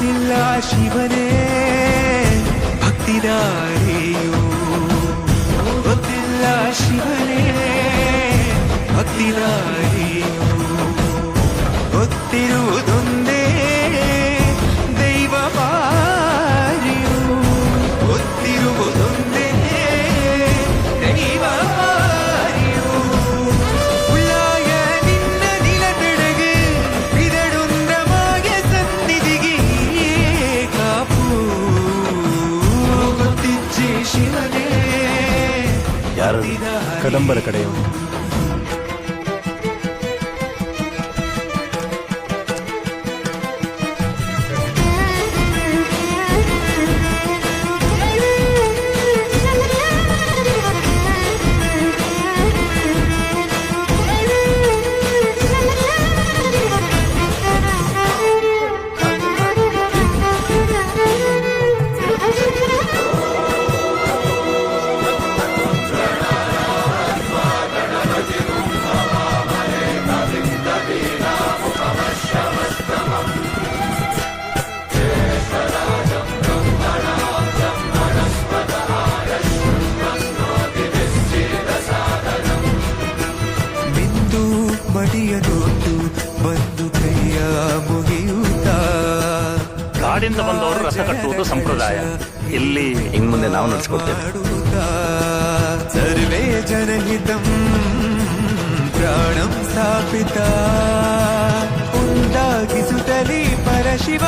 ಗೊತ್ತಿಲ್ಲ ಶಿವನೇ ಭಕ್ತಿದಾರಿಯು, ಗೊತ್ತಿಲ್ಲ ಶಿವನೇ ಭಕ್ತಿದಾರಿಯು, ಗೊತ್ತಿರುವುದೊಂದೇ ದೈವ ಪಾರಿಯು, ಗೊತ್ತಿರುವುದೊಂದೇ ದೈವ ಪಾರಿಯು. ಉಳ್ಳಾಯ ನಿನ್ನ ನಿಲತೆಡೆಗೆ ಇದಡೊಂದಮಾಯ ಸನ್ನಿಧಿಗೆ ಕಾಪು, ಗೊತ್ತಿಜ್ಜೆ ಶಿವನೇ. ಯಾರು ಕದಂಬರ ಕಡೆಯವರು? ಮಡಿಯದೊಂದು ಬಂದು ಕೈಯ ಮುಗಿಯುತ್ತ, ಕಾಡಿಂದ ಬಂದವರು ರಥ ಕಟ್ಟುವುದು ಸಂಪ್ರದಾಯ. ಇಲ್ಲಿ ಇನ್ನು ಮುಂದೆ ನಾವು ನಡೆಸ್ಕೊಡ್ತೇವೆ. ಸರ್ವೇ ಜನಹಿತಂ ಪ್ರಾಣಂ ಸ್ಥಾಪಿತ, ಉಂಟಾಗಿಸುತ್ತಲೇ ಪರಶಿವ